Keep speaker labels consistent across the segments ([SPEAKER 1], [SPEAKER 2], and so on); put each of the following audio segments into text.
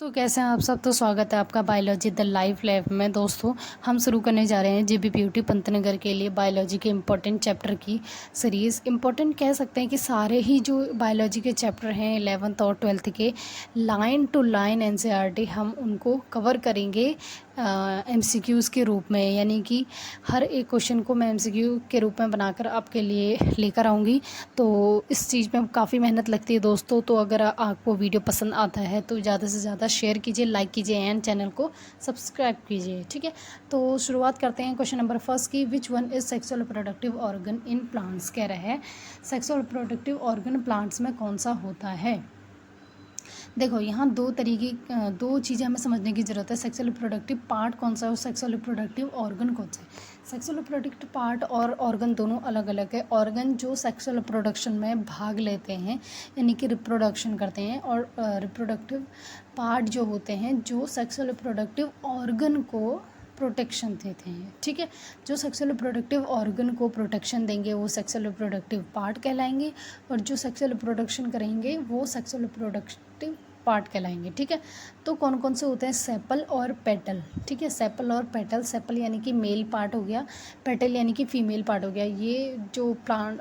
[SPEAKER 1] तो कैसे हैं आप सब। तो स्वागत है आपका बायोलॉजी द लाइव लैब में। दोस्तों हम शुरू करने जा रहे हैं JBPUT पंतनगर के लिए बायोलॉजी के इम्पोर्टेंट चैप्टर की सीरीज़। इम्पोर्टेंट कह सकते हैं कि सारे ही जो बायोलॉजी के चैप्टर हैं 11th और 12th के लाइन टू लाइन NCERT हम उनको कवर करेंगे MCQs के रूप में, यानी कि हर एक क्वेश्चन को मैं MCQ के रूप में बनाकर आपके लिए लेकर आऊँगी। तो इस चीज़ में काफ़ी मेहनत लगती है दोस्तों। तो अगर आपको वीडियो पसंद आता है तो ज़्यादा से ज़्यादा शेयर कीजिए, लाइक कीजिए एंड चैनल को सब्सक्राइब कीजिए। ठीक है, तो शुरुआत करते हैं क्वेश्चन नंबर फर्स्ट की। Which one is sexual reproductive organ in plants. कह रहा है सेक्सुअल रिप्रोडक्टिव ऑर्गन प्लांट्स में कौन सा होता है। देखो यहाँ दो चीज़ें हमें समझने की ज़रूरत है। सेक्सुअल रिप्रोडक्टिव पार्ट कौन सा है और सेक्सुअल रिप्रोडक्टिव ऑर्गन कौन सा है। सेक्सुअल रिप्रोडक्टिव पार्ट और ऑर्गन दोनों अलग अलग है। ऑर्गन जो सेक्सुअल रिप्रोडक्शन में भाग लेते हैं यानी कि रिप्रोडक्शन करते हैं, और रिप्रोडक्टिव पार्ट जो होते हैं जो सेक्सुअल रिप्रोडक्टिव ऑर्गन को प्रोटेक्शन देते हैं। ठीक है, जो सेक्सुअल रिप्रोडक्टिव ऑर्गन को प्रोटेक्शन देंगे वो सेक्सुअल रिप्रोडक्टिव पार्ट कहलाएंगे, और जो सेक्सुअल रिप्रोडक्शन करेंगे वो सेक्सुअल रिप्रोडक्टिव पार्ट कहलाएंगे। ठीक है, तो कौन कौन से होते हैं, सेपल और पेटल। ठीक है, सेपल और पेटल। सेपल यानी कि मेल पार्ट हो गया, पेटल यानी कि फीमेल पार्ट हो गया। ये जो प्लांट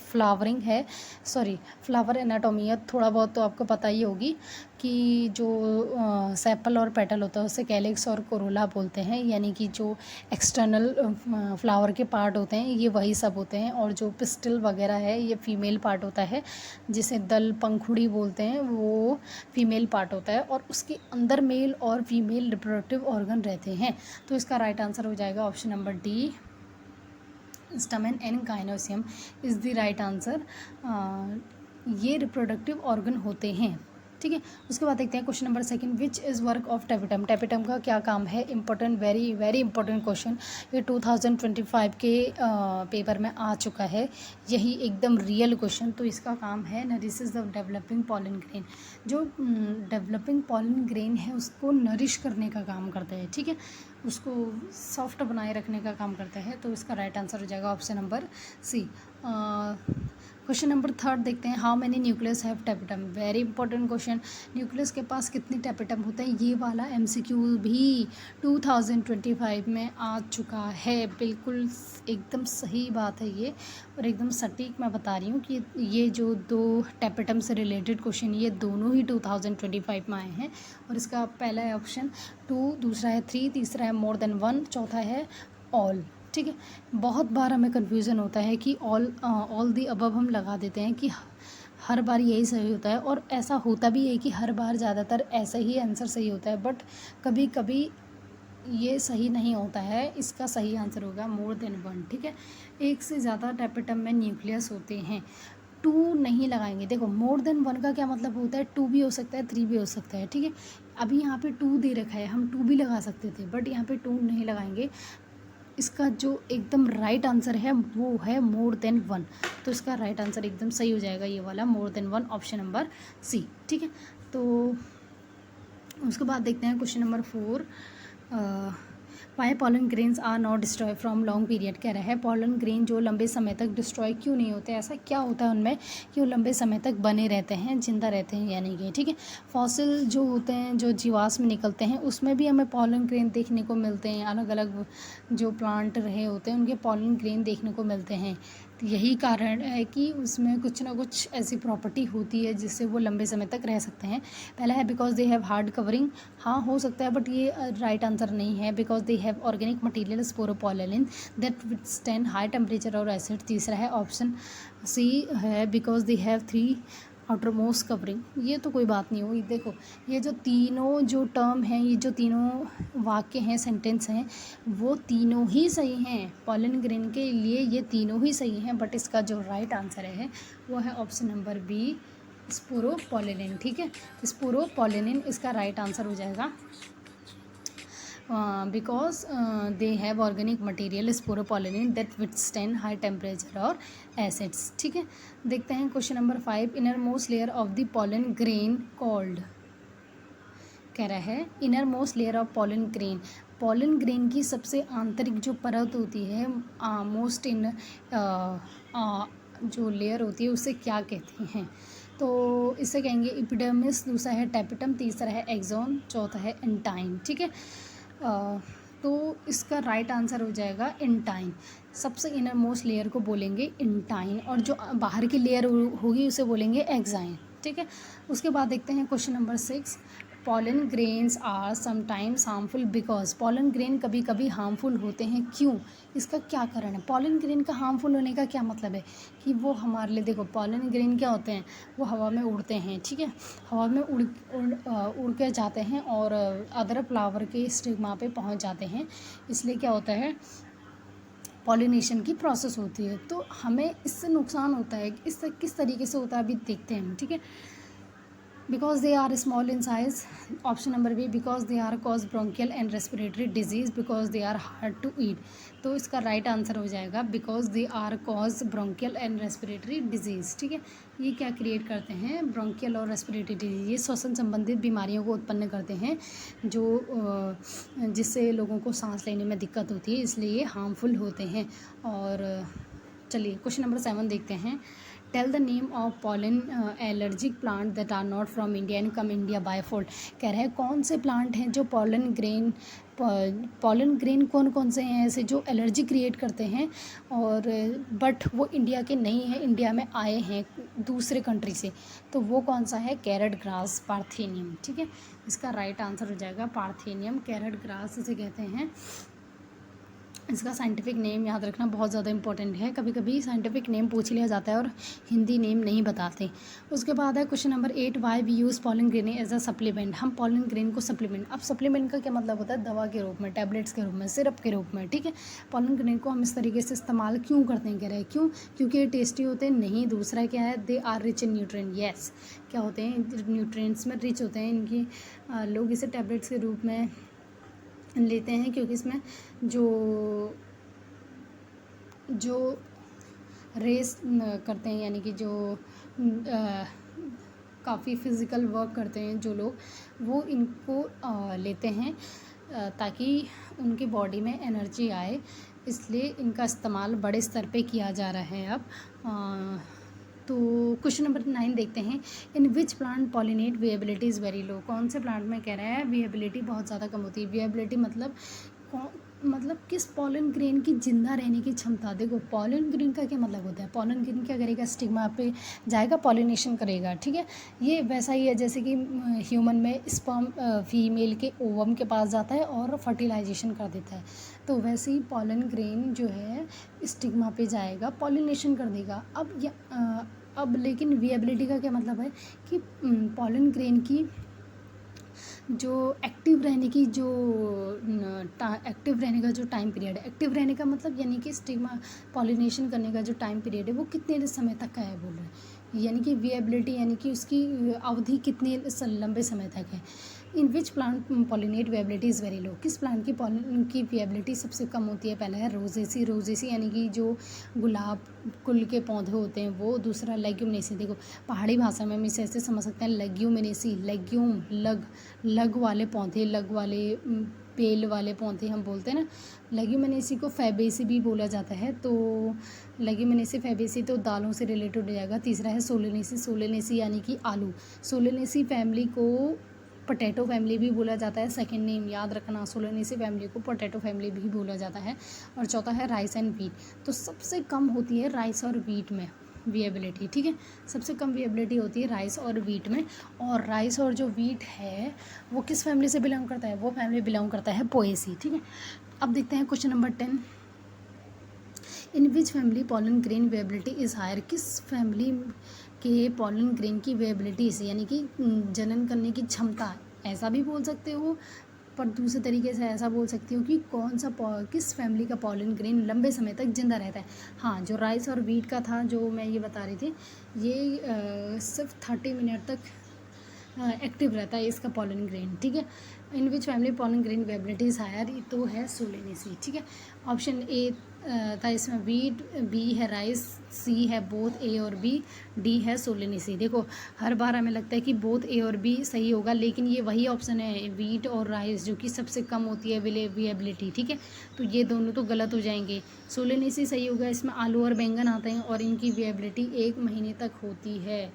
[SPEAKER 1] फ्लावरिंग है, सॉरी फ्लावर एनाटॉमी है, थोड़ा बहुत तो आपको पता ही होगी कि जो सेपल और पेटल होता है उसे कैलिक्स और कोरोला बोलते हैं, यानी कि जो एक्सटर्नल फ्लावर के पार्ट होते हैं ये वही सब होते हैं, और जो पिस्टल वगैरह है ये फीमेल पार्ट होता है, जिसे दल पंखुड़ी बोलते हैं, वो फीमेल पार्ट होता है, और उसके अंदर मेल और फीमेल रिप्रोडक्टिव ऑर्गन रहते हैं। तो इसका राइट आंसर हो जाएगा option number D, stamen and gynoecium is the right answer. ये रिप्रोडक्टिव ऑर्गन होते हैं। ठीक है, उसके बाद देखते हैं question number second. Which is work of tapetum. Tapetum का क्या काम है। Important, very very important question. ये 2025 के पेपर में आ चुका है, यही एकदम रियल क्वेश्चन। तो इसका काम है nourishes the developing pollen grain. जो डेवलपिंग पॉलन ग्रेन है उसको नरिश करने का काम करता है। ठीक है, उसको सॉफ्ट बनाए रखने का काम करता है। तो इसका राइट आंसर हो जाएगा option number C. Question number third देखते हैं। How many nucleus have tapetum. Very important question. Nucleus के पास कितने टेपिटम होते हैं, ये वाला MCQ भी 2025 में आ चुका है। बिल्कुल एकदम सही बात है ये, और एकदम सटीक मैं बता रही हूँ कि ये जो दो टेपिटम से रिलेटेड क्वेश्चन ये दोनों ही 2025 में आए हैं। और इसका पहला है ऑप्शन 2, दूसरा है 3, तीसरा है मोर देन 1, चौथा है ऑल। ठीक है, बहुत बार हमें कन्फ्यूज़न होता है कि ऑल दी अबव हम लगा देते हैं कि हर बार यही सही होता है, और ऐसा होता भी है कि हर बार ज़्यादातर ऐसा ही आंसर सही होता है, बट कभी कभी ये सही नहीं होता है। इसका सही आंसर होगा मोर देन 1। ठीक है, एक से ज़्यादा टेपिटम में न्यूक्लियस होते हैं। 2 नहीं लगाएंगे। देखो मोर देन 1 का क्या मतलब होता है, 2 भी हो सकता है, 3 भी हो सकता है। ठीक है, अभी यहाँ पे 2 दे रखा है, हम 2 भी लगा सकते थे, बट यहाँ पे 2 नहीं लगाएंगे। इसका जो एकदम राइट आंसर है वो है मोर देन 1। तो इसका राइट आंसर एकदम सही हो जाएगा ये वाला more than 1, option number C. ठीक है, तो उसके बाद देखते हैं question number 4। Why pollen grains are not destroy from long period. कह रहा है पॉलन ग्रेन जो लंबे समय तक डिस्ट्रॉय क्यों नहीं होते, ऐसा क्या होता है उनमें कि वो लंबे समय तक बने रहते हैं, जिंदा रहते हैं यानी कि। ठीक है, फॉसिल जो होते हैं, जो जीवाश्म निकलते हैं, उसमें भी हमें पॉलन ग्रेन देखने को मिलते हैं। अलग अलग जो प्लांट रहे होते हैं उनके पॉलन ग्रेन देखने को मिलते हैं। तो यही कारण है कि उसमें कुछ ना कुछ ऐसी प्रॉपर्टी होती है जिससे वो लंबे समय तक रह सकते हैं। पहला है because they have hard covering. हाँ हो सकता है, बट ये राइट आंसर नहीं है। Because they have organic material sporopollenin that withstand high temperature और एसिड। तीसरा है ऑप्शन सी है because they have 3 outer most covering. ये तो कोई बात नहीं हुई। देखो ये जो तीनों जो टर्म हैं, ये जो तीनों वाक्य हैं, सेंटेंस हैं, वो तीनों ही सही हैं। पॉलन ग्रेन के लिए ये तीनों ही सही हैं, बट इसका जो राइट आंसर है वो है ऑप्शन नंबर बी, स्पोरोपोलिन। ठीक है, स्पोरोपोलिन इसका राइट आंसर हो जाएगा। Because they have organic material sporopollenin that withstand high temperature और एसिड्स। ठीक है, देखते हैं question number 5। Inner most layer of the pollen grain called. कह रहा है inner most layer of pollen grain. Pollen grain की सबसे आंतरिक जो परत होती है, मोस्ट इन जो लेयर होती है, उसे क्या कहते हैं। तो इसे कहेंगे एपिडर्मिस, दूसरा है टैपेटम, तीसरा है एक्सोन, चौथा है एंटाइन। ठीक है, तो इसका राइट आंसर हो जाएगा एंटाइन। सबसे इनर मोस्ट लेयर को बोलेंगे एंटाइन और जो बाहर की लेयर होगी उसे बोलेंगे एक्साइन। ठीक है, उसके बाद देखते हैं question number 6। Pollen grains are sometimes harmful because, pollen grain कभी कभी हार्मफुल होते हैं, क्यों, इसका क्या कारण है। पॉलन ग्रेन का हार्मफुल होने का क्या मतलब है कि वो हमारे लिए, देखो पॉलन ग्रेन क्या होते हैं, वो हवा में उड़ते हैं। ठीक है, हवा में उड़ के जाते हैं और अदर फ्लावर के स्टिग्मा पे पहुंच जाते हैं, इसलिए क्या होता है, पॉलिनेशन की प्रोसेस होती है। तो हमें इससे नुकसान होता है, इससे किस तरीके से होता है अभी देखते हैं। ठीक है, because they are small in size, option number B, because they are cause bronchial and respiratory disease, because they are hard to eat. तो इसका राइट आंसर हो जाएगा because they are cause bronchial and respiratory disease. ठीक है, ये क्या create करते हैं, ब्रोंकियल और रेस्पिरेटरी डिजीज, ये श्वसन संबंधित बीमारियों को उत्पन्न करते हैं जो जिससे लोगों को सांस लेने में दिक्कत होती है, इसलिए ये हार्मफुल होते हैं। और चलिए क्वेश्चन नंबर 7 देखते हैं। Tell the name of pollen allergic plant that are not from India and come India by fold. कह रहे हैं कौन से प्लांट हैं जो पॉलन ग्रेन कौन कौन से हैं ऐसे जो एलर्जी क्रिएट करते हैं और बट वो इंडिया के नहीं हैं, इंडिया में आए हैं दूसरे कंट्री से, तो वो कौन सा है, कैरेट ग्रास, पार्थेनियम। ठीक है, इसका राइट आंसर हो जाएगा पार्थेनियम, कैरेट ग्रास इसे कहते हैं। इसका साइंटिफिक नेम याद रखना बहुत ज़्यादा इंपॉर्टेंट है, कभी कभी साइंटिफिक नेम पूछ लिया जाता है और हिंदी नेम नहीं बताते। उसके बाद है question number 8, why we use pollen grain as a supplement. हम पॉलन ग्रेन को सप्लीमेंट, अब सप्लीमेंट का क्या मतलब होता है, दवा के रूप में, टैबलेट्स के रूप में, सिरप के रूप में। ठीक है, पॉलन ग्रेन को हम इस तरीके से इस्तेमाल क्यों करते हैं, कह रहे हैं क्यों, क्योंकि ये टेस्टी होते हैं, नहीं, दूसरा क्या है, they are rich in nutrient. Yes, क्या होते हैं, न्यूट्रिएंट्स में रिच होते हैं इनकी, लोग इसे टैबलेट्स के रूप में लेते हैं क्योंकि इसमें जो रेस करते हैं, यानी कि जो काफ़ी फ़िज़िकल वर्क करते हैं जो लोग, वो इनको लेते हैं ताकि उनकी बॉडी में एनर्जी आए, इसलिए इनका इस्तेमाल बड़े स्तर पे किया जा रहा है अब। तो क्वेश्चन नंबर 9 देखते हैं। In which plant pollinate viability is very low. कौन से प्लांट में कह रहा है विएबिलिटी बहुत ज़्यादा कम होती है। विएबिलिटी मतलब किस पॉलन ग्रेन की जिंदा रहने की क्षमता। देखो पॉलन ग्रेन का क्या मतलब होता है, पॉलन ग्रेन क्या करेगा, स्टिग्मा पे जाएगा, पॉलिनेशन करेगा। ठीक है, ये वैसा ही है जैसे कि ह्यूमन में स्पर्म फीमेल के ओवम के पास जाता है और फर्टिलाइजेशन कर देता है, तो वैसे ही पॉलन ग्रेन जो है स्टिग्मा पे जाएगा, पॉलिनेशन कर देगा। अब लेकिन विएबिलिटी का क्या मतलब है कि पॉलन ग्रेन की जो एक्टिव रहने का जो टाइम पीरियड है, एक्टिव रहने का मतलब यानी कि स्टिग्मा पॉलिनेशन करने का जो टाइम पीरियड है वो कितने समय तक का है बोल रहे हैं, यानी कि विएबिलिटी यानी कि उसकी अवधि कितने लंबे समय तक है। In which plant pollinate viability is very low. किस प्लांट की विएबिलिटी सबसे कम होती है, पहला है रोजेसी यानी कि जो गुलाब कुल के पौधे होते हैं वो, दूसरा लेग्यूमिनेसी। देखो पहाड़ी भाषा में हम इसे ऐसे समझ सकते हैं, लेग्यूमिनेसी, लेग्यूम लग वाले पौधे, लग वाले पेल वाले पौधे हम बोलते हैं ना। लेग्यूमिनेसी को फैबेसी भी बोला जाता है, तो लेग्यूमिनेसी फैबेसी तो दालों से रिलेटेड हो जाएगा। तीसरा है सोलेनेसी यानी कि आलू। सोलेनेसी फैमिली को पोटैटो फैमिली भी बोला जाता है, सेकंड नेम याद रखना, सोलेनेसी फैमिली को पोटैटो फैमिली भी बोला जाता है। और चौथा है राइस एंड व्हीट, तो सबसे कम होती है राइस और व्हीट में विएबिलिटी। ठीक है, सबसे कम विएबिलिटी होती है राइस और व्हीट में। और राइस और जो व्हीट है वो किस फैमिली से बिलोंग करता है, वो फैमिली बिलोंग करता है पोएसी। ठीक है, अब देखते हैं question number 10। In which family pollen grain viability is higher. किस फैमिली के पॉलन ग्रेन की विएबिलिटी से यानी कि जनन करने की क्षमता, ऐसा भी बोल सकते हो, पर दूसरे तरीके से ऐसा बोल सकती हूँ कि किस फैमिली का पॉलन ग्रेन लंबे समय तक जिंदा रहता है। हाँ, जो राइस और व्हीट का था जो मैं ये बता रही थी, ये सिर्फ 30 मिनट तक एक्टिव रहता है इसका पॉलन ग्रेन। ठीक है, in which family pollen grain viability is higher, तो है सोलेनेसी। ठीक है, ऑप्शन ए था इसमें व्हीट, बी है राइस, सी है बोथ ए और बी, डी है सोलेनेसी। देखो हर बार हमें लगता है कि बोथ ए और बी सही होगा, लेकिन ये वही ऑप्शन है व्हीट और राइस जो कि सबसे कम होती है विएबिलिटी। ठीक है, तो ये दोनों तो गलत हो जाएंगे, सोलेनेसी सही होगा। इसमें आलू और बैंगन आते हैं और इनकी विएबिलिटी 1 महीने तक होती है,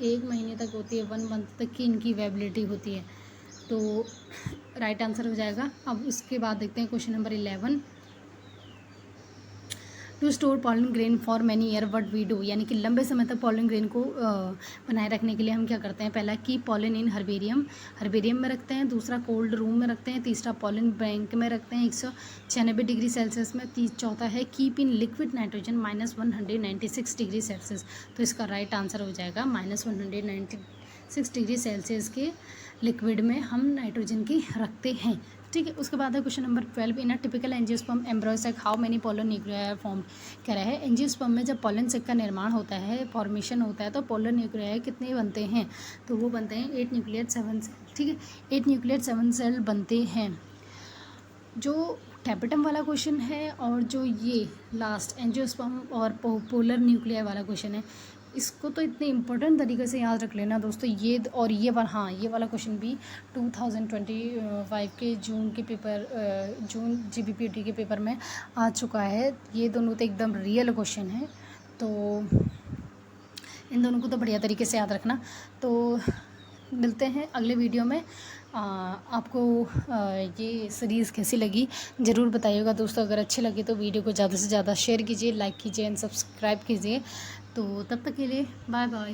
[SPEAKER 1] 1 महीने तक होती है, 1 मंथ तक की इनकी वेबिलिटी होती है। तो राइट आंसर हो जाएगा। अब इसके बाद देखते हैं question number 11। To store pollen grain for many year what we do, यानी कि लंबे समय तक पॉलन ग्रेन को बनाए रखने के लिए हम क्या करते हैं। पहला की पॉलन इन हर्बेरियम में रखते हैं, दूसरा कोल्ड रूम में रखते हैं, तीसरा पॉलन बैंक में रखते हैं 196 डिग्री सेल्सियस में, चौथा है keep in liquid nitrogen -196 degree Celsius. तो इसका राइट आंसर हो जाएगा -196 डिग्री सेल्सियस के लिक्विड में हम नाइट्रोजन की रखते हैं। ठीक है, उसके बाद है question number 12। In a typical angiosperm embryo sac how many polar nuclei form. कह रहा है एंजियोस्पर्म में जब पोलन सैक का निर्माण होता है, फॉर्मेशन होता है, तो पोलर न्यूक्लियाई कितने बनते हैं। तो वो बनते हैं 8 न्यूक्लियट 7 सेल। ठीक है, 8 न्यूक्लियट 7 सेल बनते हैं। जो टैपेटम वाला क्वेश्चन है और जो ये लास्ट एंजियोस्पर्म और पोलर न्यूक्लियाई वाला क्वेश्चन है, इसको तो इतने इम्पोर्टेंट तरीके से याद रख लेना दोस्तों। ये और ये वाला, हाँ ये वाला क्वेश्चन भी 2025 के जून के पेपर, जून GBPT के पेपर में आ चुका है। ये दोनों तो एकदम रियल क्वेश्चन है, तो इन दोनों को तो बढ़िया तरीके से याद रखना। तो मिलते हैं अगले वीडियो में। आपको ये सीरीज़ कैसी लगी ज़रूर बताइएगा दोस्तों। अगर अच्छी लगी तो वीडियो को ज़्यादा से ज़्यादा शेयर कीजिए, लाइक कीजिए एंड सब्सक्राइब कीजिए। तो तब तक के लिए बाय बाय।